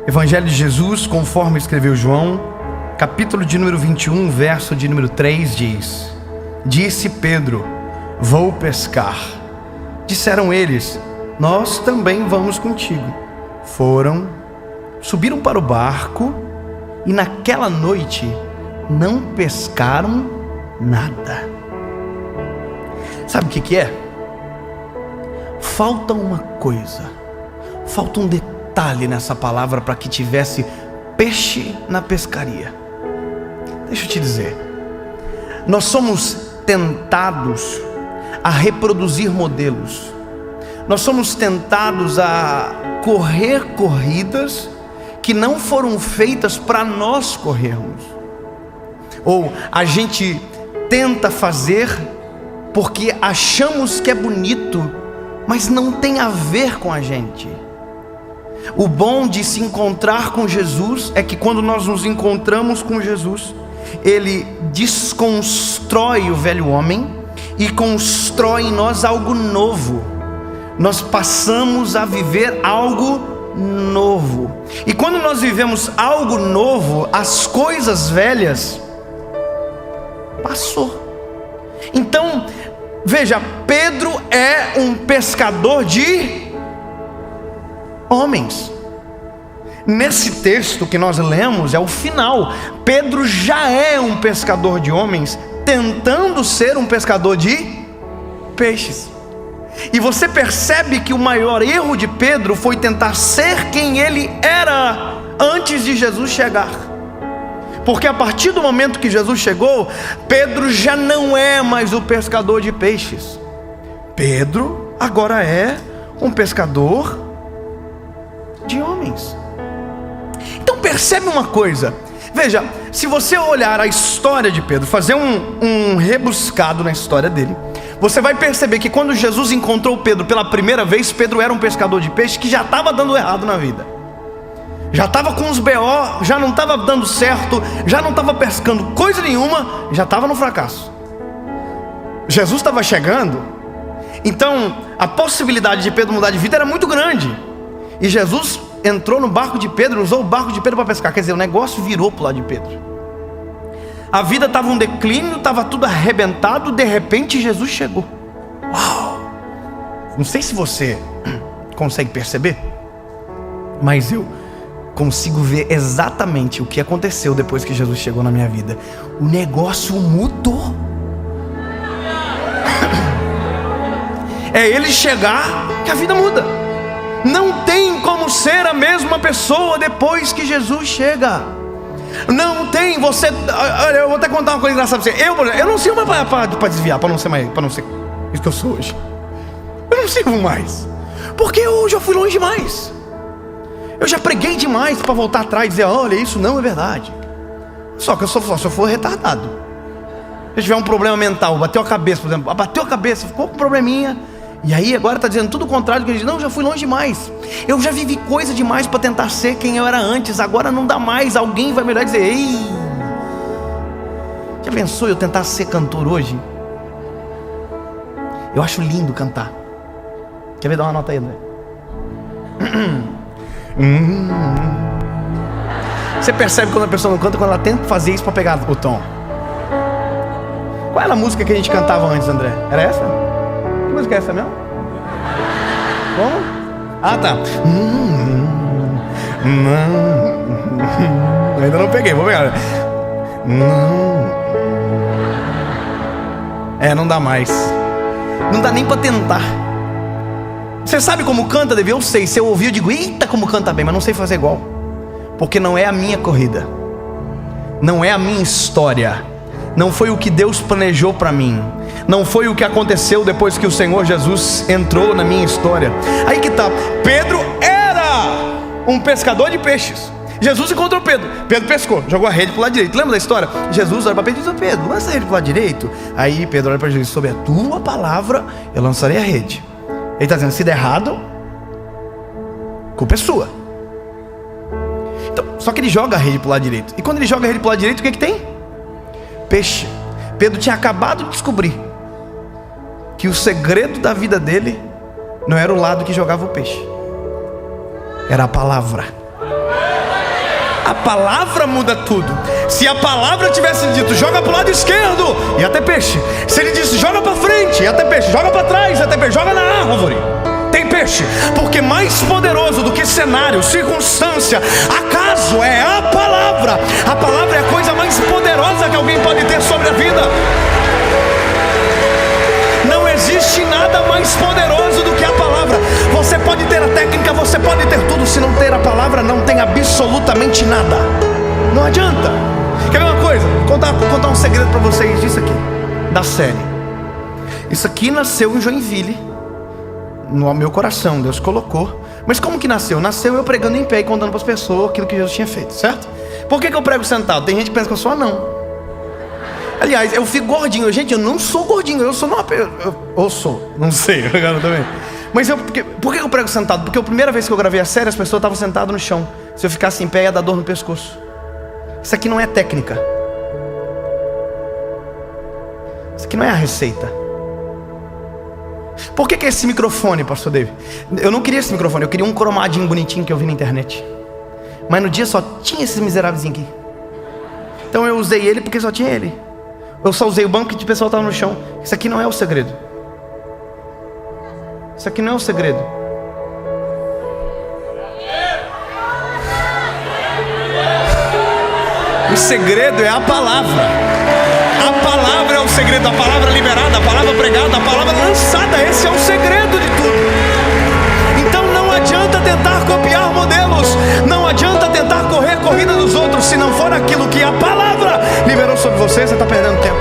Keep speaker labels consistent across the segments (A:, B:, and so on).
A: Evangelho de Jesus, conforme escreveu João, capítulo de número 21, verso de número 3 diz: Disse Pedro: vou pescar. Disseram eles: nós também vamos contigo. Foram, subiram para o barco e naquela noite não pescaram nada. Sabe o que é? Falta uma coisa, falta um detalhe nessa palavra para que tivesse peixe na pescaria. Deixa eu te dizer, nós somos tentados a reproduzir modelos, nós somos tentados a correr corridas que não foram feitas para nós corrermos, ou a gente tenta fazer porque achamos que é bonito, mas não tem a ver com a gente. O bom de se encontrar com Jesus é que quando nós nos encontramos com Jesus, Ele desconstrói o velho homem e constrói em nós algo novo. Nós passamos a viver algo novo. E quando nós vivemos algo novo, as coisas velhas passou. Então, veja, Pedro é um pescador de homens. Nesse texto que nós lemos, é o final. Pedro já é um pescador de homens, tentando ser um pescador de peixes. E você percebe que o maior erro de Pedro foi tentar ser quem ele era antes de Jesus chegar. Porque a partir do momento que Jesus chegou, Pedro já não é mais o pescador de peixes. Pedro agora é um pescador de homens. Então percebe uma coisa, veja, se você olhar a história de Pedro, fazer um rebuscado na história dele, você vai perceber que quando Jesus encontrou Pedro pela primeira vez, Pedro era um pescador de peixe que já estava dando errado na vida, já estava com os BO, já não estava dando certo, já não estava pescando coisa nenhuma, já estava no fracasso. Jesus estava chegando, então a possibilidade de Pedro mudar de vida era muito grande. E Jesus entrou no barco de Pedro, usou o barco de Pedro para pescar. Quer dizer, o negócio virou para o lado de Pedro. A vida estava um declínio, estava tudo arrebentado. De repente Jesus chegou. Uau! Não sei se você consegue perceber, mas eu consigo ver exatamente o que aconteceu depois que Jesus chegou na minha vida. O negócio mudou. É ele chegar que a vida muda. Não tem como ser a mesma pessoa depois que Jesus chega. Não tem. Você, olha, eu vou até contar uma coisa engraçada pra você. Eu não sirvo mais para desviar, para não ser isso que eu sou hoje. Eu não sirvo mais, porque eu já fui longe demais. Eu já preguei demais para voltar atrás e dizer: olha, isso não é verdade. Só que eu só se eu for retardado. Se eu tiver um problema mental, bateu a cabeça, por exemplo, bateu a cabeça, ficou com um probleminha, e aí agora está dizendo tudo o contrário do que ele diz. Não, já fui longe demais. Eu já vivi coisa demais para tentar ser quem eu era antes. Agora não dá mais. Alguém vai melhor dizer: ei, já pensou eu tentar ser cantor hoje? Eu acho lindo cantar. Quer ver? Dar uma nota aí, André. Você percebe quando a pessoa não canta, quando ela tenta fazer isso para pegar o tom. Qual era a música que a gente cantava antes, André? Era essa? Que música é essa mesmo? Como? Ah, tá. Ainda não peguei, vou pegar. Não dá mais. Não dá nem para tentar. Você sabe como canta, Davi? Eu sei. Se eu ouvir, eu digo: eita, como canta bem, mas não sei fazer igual. Porque não é a minha corrida, não é a minha história, não foi o que Deus planejou para mim, não foi o que aconteceu depois que o Senhor Jesus entrou na minha história. Aí que tá. Pedro era um pescador de peixes. Jesus encontrou Pedro. Pedro pescou, jogou a rede para o lado direito. Lembra da história? Jesus olha para Pedro e diz: Pedro, lança a rede para o lado direito. Aí Pedro olha para Jesus: sob a tua palavra eu lançarei a rede. Ele está dizendo: se der errado, culpa é sua. Então, só que ele joga a rede para o lado direito. E quando ele joga a rede para o lado direito, o que tem? Peixe. Pedro tinha acabado de descobrir que o segredo da vida dele não era o lado que jogava o peixe, era a palavra. A palavra muda tudo. Se a palavra tivesse dito, joga para o lado esquerdo, ia ter peixe. Se ele disse, joga para frente, ia ter peixe. Joga para trás, ia ter peixe. Joga na árvore, tem peixe. Porque mais poderoso do que cenário, circunstância, acaso é a palavra. A palavra é a coisa mais poderosa que alguém pode ter sobre a vida. Não existe nada mais poderoso do que a palavra. Você pode ter a técnica, você pode ter tudo. Se não ter a palavra, não tem absolutamente nada. Não adianta. Quer ver uma coisa? Vou contar um segredo para vocês disso aqui, da série. Isso aqui nasceu em Joinville, no meu coração, Deus colocou. Mas como que nasceu? Nasceu eu pregando em pé e contando para as pessoas aquilo que Jesus tinha feito, certo? Por que eu prego sentado? Tem gente que pensa que eu sou anão. Aliás, eu fico gordinho. Gente, eu não sou gordinho. Eu sou eu sou, não sei, agora também. Mas por que eu prego sentado? Porque a primeira vez que eu gravei a série, as pessoas estavam sentadas no chão. Se eu ficasse em pé, ia dar dor no pescoço. Isso aqui não é técnica. Isso aqui não é a receita. Por que esse microfone, pastor David? Eu não queria esse microfone, eu queria um cromadinho bonitinho que eu vi na internet. Mas no dia só tinha esses miseráveis aqui. Então eu usei ele porque só tinha ele. Eu só usei o banco que o pessoal estava no chão. Isso aqui não é o segredo. Isso aqui não é o segredo. O segredo é a palavra. A palavra é o segredo. A palavra liberada, a palavra pregada, a palavra lançada. Esse é o segredo de tudo. Então não adianta tentar copiar modelos. Não adianta tentar correr a corrida dos outros. Se não for aquilo que a palavra liberou sobre você, você está perdendo tempo.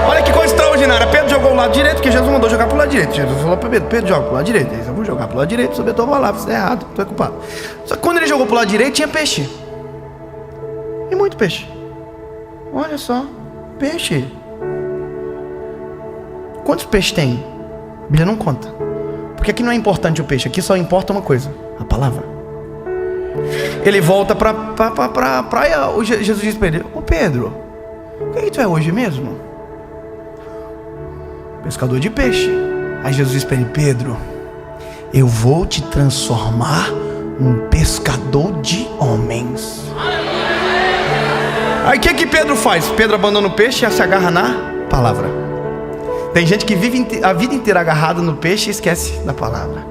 A: Olha que coisa extraordinária. Pedro jogou o lado direito, porque Jesus mandou jogar para o lado direito. Jesus falou para Pedro, Pedro, joga para o lado direito. Eu vou jogar para o lado direito, sobre a tua palavra. Isso é errado, tu é culpado. Só que quando ele jogou para o lado direito, tinha peixe. E muito peixe. Olha só, peixe. Quantos peixes tem? A Bíblia não conta. Porque aqui não é importante o peixe, aqui só importa uma coisa: a palavra. Ele volta para a praia. Jesus diz para ele: ô Pedro, o que tu é hoje mesmo? Pescador de peixe. Aí Jesus diz para ele: Pedro, eu vou te transformar num pescador de homens. Aí o que Pedro faz? Pedro abandona o peixe e se agarra na palavra. Tem gente que vive a vida inteira agarrada no peixe e esquece da palavra.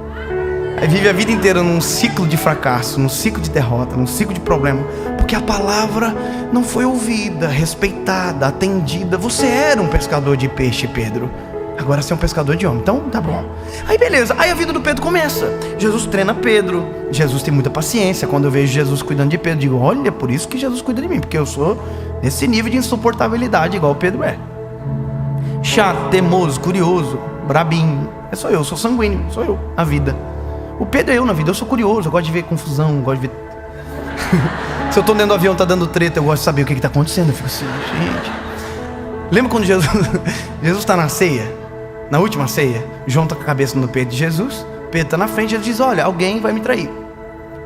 A: Aí vive a vida inteira num ciclo de fracasso, num ciclo de derrota, num ciclo de problema, porque a palavra não foi ouvida, respeitada, atendida. Você era um pescador de peixe, Pedro. Agora você é um pescador de homem. Então tá bom. Aí beleza, aí a vida do Pedro começa. Jesus treina Pedro. Jesus tem muita paciência. Quando eu vejo Jesus cuidando de Pedro, digo: olha, por isso que Jesus cuida de mim, porque eu sou nesse nível de insuportabilidade igual o Pedro é. Chato, teimoso, curioso, brabinho. Sou eu, sou sanguíneo, sou eu, a vida. O Pedro é eu na vida, eu sou curioso, eu gosto de ver confusão, eu gosto de ver... Se eu estou dentro do avião, tá dando treta, eu gosto de saber o que está acontecendo. Eu fico assim, gente. Lembra quando Jesus está na ceia? Na última ceia, João está com a cabeça no peito de Jesus, Pedro está na frente, Jesus diz: olha, alguém vai me trair.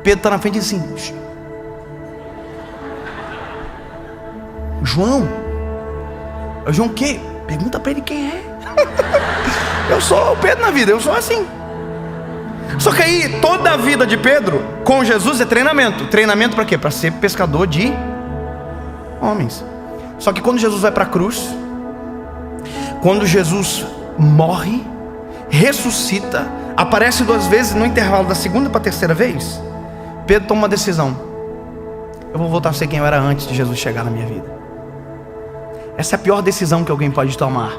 A: Pedro está na frente e diz assim: João o quê? Pergunta para ele quem é. Eu sou o Pedro na vida, eu sou assim. Só que aí toda a vida de Pedro com Jesus é treinamento. Treinamento para quê? Para ser pescador de homens. Só que quando Jesus vai para a cruz, quando Jesus morre, ressuscita, aparece 2 vezes no intervalo da segunda para a terceira vez, Pedro toma uma decisão: eu vou voltar a ser quem eu era antes de Jesus chegar na minha vida. Essa é a pior decisão que alguém pode tomar.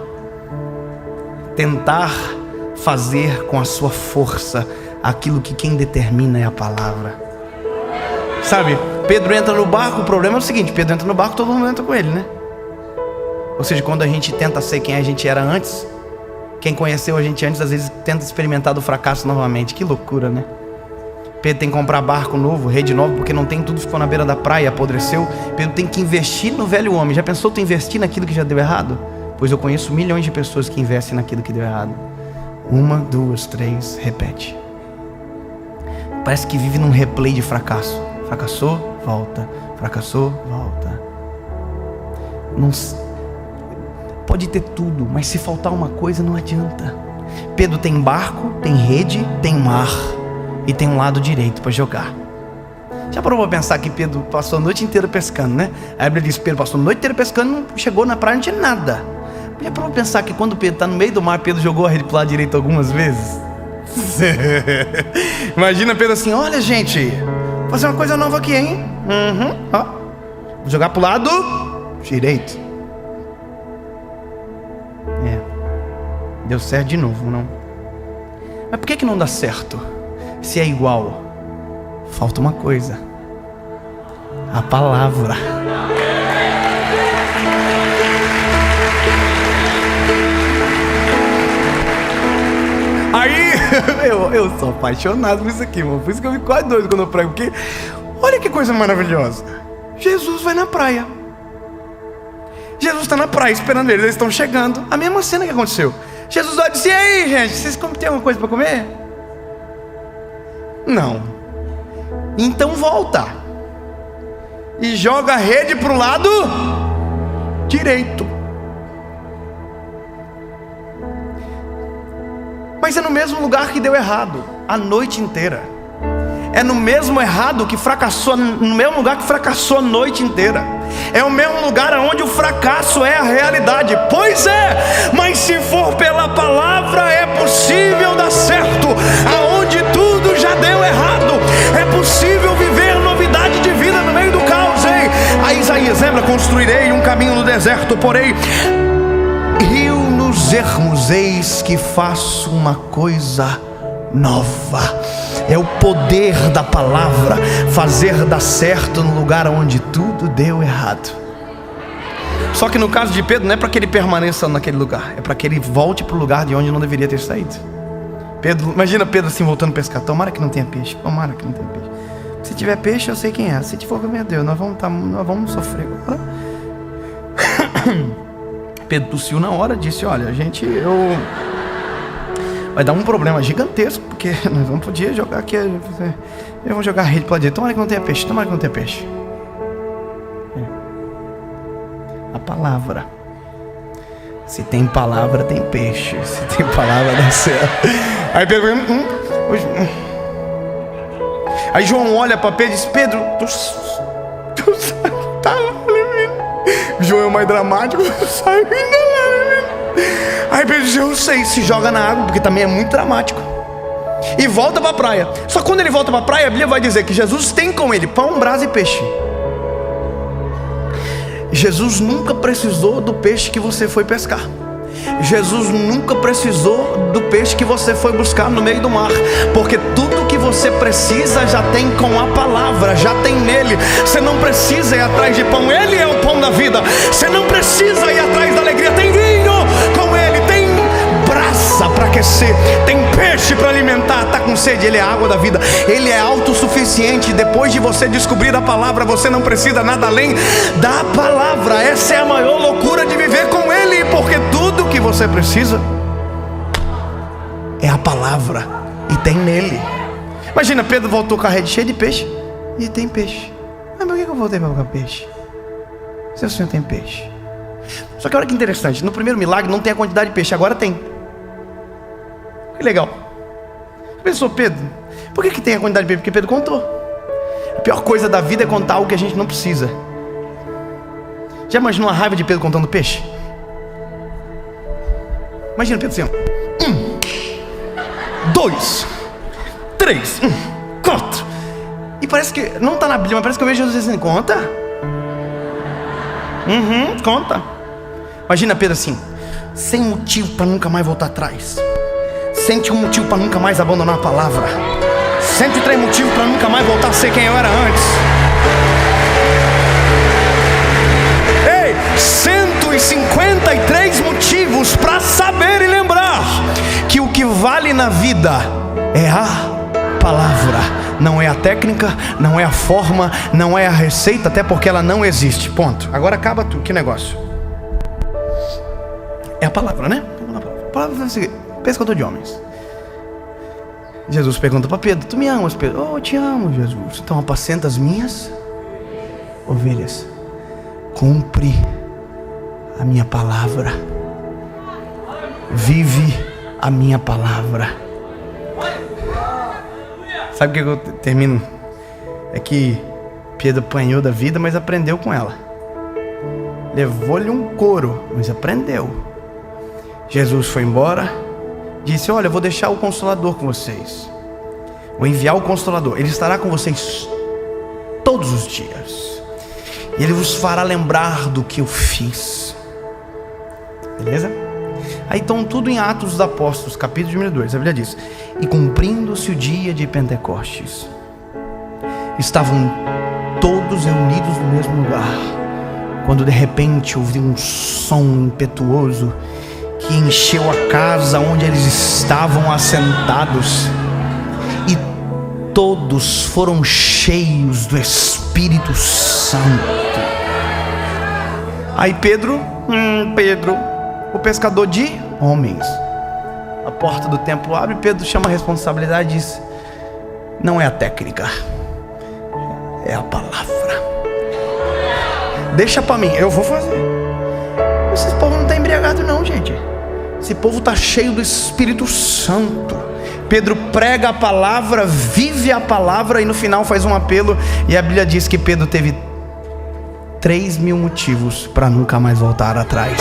A: Tentar fazer com a sua força aquilo que quem determina é a palavra. Sabe, Pedro entra no barco. O problema é o seguinte: Pedro entra no barco, todo mundo entra com ele, né? Ou seja, quando a gente tenta ser quem a gente era antes, quem conheceu a gente antes, às vezes tenta experimentar do fracasso novamente. Que loucura, né? Pedro tem que comprar barco novo, rede nova, porque não tem, tudo ficou na beira da praia, apodreceu. Pedro tem que investir no velho homem. Já pensou tu investir naquilo que já deu errado? Pois eu conheço milhões de pessoas que investem naquilo que deu errado. 1, 2, 3, repete. Parece que vive num replay de fracasso. Fracassou, volta. Fracassou, volta. Não, pode ter tudo, mas se faltar uma coisa não adianta. Pedro tem barco, tem rede, tem mar e tem um lado direito para jogar. Já parou para pensar que Pedro passou a noite inteira pescando, né? A Bíblia diz que Pedro passou a noite inteira pescando, chegou na praia e não tinha nada. Já parou para pensar que quando Pedro está no meio do mar, Pedro jogou a rede para o lado direito algumas vezes? Imagina Pedro assim: olha, gente, vou fazer uma coisa nova aqui, hein? Ó, vou jogar para o lado direito. Deu certo de novo, não? Mas por que não dá certo? Se é igual, falta uma coisa: a palavra. Aí, eu sou apaixonado por isso aqui, irmão. Por isso que eu fico quase doido quando eu prego. Porque, olha que coisa maravilhosa. Jesus vai na praia. Jesus está na praia esperando eles estão chegando. A mesma cena que aconteceu. Jesus vai dizer: e aí, gente, vocês tem alguma coisa para comer? Não. Então volta e joga a rede para o lado direito. Mas é no mesmo lugar que deu errado a noite inteira. É no mesmo errado que fracassou, no mesmo lugar que fracassou a noite inteira. É o mesmo lugar onde o fracasso é a realidade. Pois é, mas se for pela palavra é possível dar certo. Aonde tudo já deu errado, é possível viver novidade de vida no meio do caos, hein? A Isaías lembra: construirei um caminho no deserto, porém rio nos ermos, eis que faço uma coisa nova. É o poder da palavra fazer dar certo no lugar onde tudo deu errado. Só que no caso de Pedro, não é para que ele permaneça naquele lugar, é para que ele volte para o lugar de onde não deveria ter saído. Pedro, imagina Pedro assim voltando a pescar: tomara que não tenha peixe, tomara que não tenha peixe. Se tiver peixe eu sei quem é, se for, meu Deus, nós vamos sofrer agora. Pedro tossiu na hora, disse: olha, vai dar um problema gigantesco, porque nós vamos poder jogar aqui, vamos jogar a rede para lá direito. Tomara que não tenha peixe, tomara que não tenha peixe. A palavra. Se tem palavra, tem peixe. Se tem palavra, dá certo. Aí Pedro, aí João olha para Pedro e diz: Pedro, tu tá lá. João é o mais dramático, sai ainda lá. Aí Pedro diz: eu sei, se joga na água, porque também é muito dramático. E volta para a praia. Só que quando ele volta para a praia, a Bíblia vai dizer que Jesus tem com ele pão, brasa e peixe. Jesus nunca precisou do peixe que você foi pescar. Jesus nunca precisou do peixe que você foi buscar no meio do mar, porque tudo que você precisa já tem com a palavra, já tem nele. Você não precisa ir atrás de pão, ele é o pão da vida. Você não precisa ir atrás da alegria, tem vinho com ele, tem brasa para aquecer, tem peixe para alimentar. Está com sede, ele é a água da vida, ele é autossuficiente. Depois de você descobrir a palavra, você não precisa nada além da palavra. Essa é a maior loucura de viver com ele, porque tudo que você precisa é a palavra e tem nele. Imagina, Pedro voltou com a rede cheia de peixe e tem peixe. Mas por que eu voltei para pegar peixe se o Senhor tem peixe? Só que olha que interessante, no primeiro milagre não tem a quantidade de peixe, agora tem. Que legal. Pensou Pedro, por que tem a quantidade de peixe? Porque Pedro contou. A pior coisa da vida é contar algo que a gente não precisa. Já imaginou a raiva de Pedro contando peixe? Imagina Pedro assim: 1, 2, 3, 4. E parece que, não está na Bíblia, mas parece que eu vejo Jesus assim: conta. Conta. Imagina Pedro assim, sem motivo para nunca mais voltar atrás. Sente um motivo para nunca mais abandonar a palavra. 103 motivos para nunca mais voltar a ser quem eu era antes. Ei, 153 motivos para saber e lembrar que o que vale na vida é a palavra. Não é a técnica, não é a forma, não é a receita, até porque ela não existe. Ponto. Agora acaba tudo. Que negócio? É a palavra, né? A palavra é o seguinte: pescador de homens. Jesus pergunta para Pedro: tu me amas, Pedro? Oh, eu te amo, Jesus. Então apacenta as minhas ovelhas. Cumpre a minha palavra. Vive a minha palavra. Sabe o que eu termino é que Pedro apanhou da vida, mas aprendeu com ela. Levou-lhe um couro, mas aprendeu. Jesus foi embora, disse: olha, eu vou deixar o Consolador com vocês. Vou enviar o Consolador. Ele estará com vocês todos os dias. E ele vos fará lembrar do que eu fiz. Beleza? Aí estão tudo em Atos dos Apóstolos, capítulo número 2. A Bíblia diz: e cumprindo-se o dia de Pentecostes, estavam todos reunidos no mesmo lugar, quando de repente ouvi um som impetuoso que encheu a casa onde eles estavam assentados, e todos foram cheios do Espírito Santo. Aí Pedro, o pescador de homens, a porta do templo abre, Pedro chama a responsabilidade e diz: não é a técnica, é a palavra. Deixa pra mim, eu vou fazer. Esse povo não está embriagado não, gente. Esse povo está cheio do Espírito Santo. Pedro prega a palavra, vive a palavra, e no final faz um apelo. E a Bíblia diz que Pedro teve 3.000 motivos para nunca mais voltar atrás.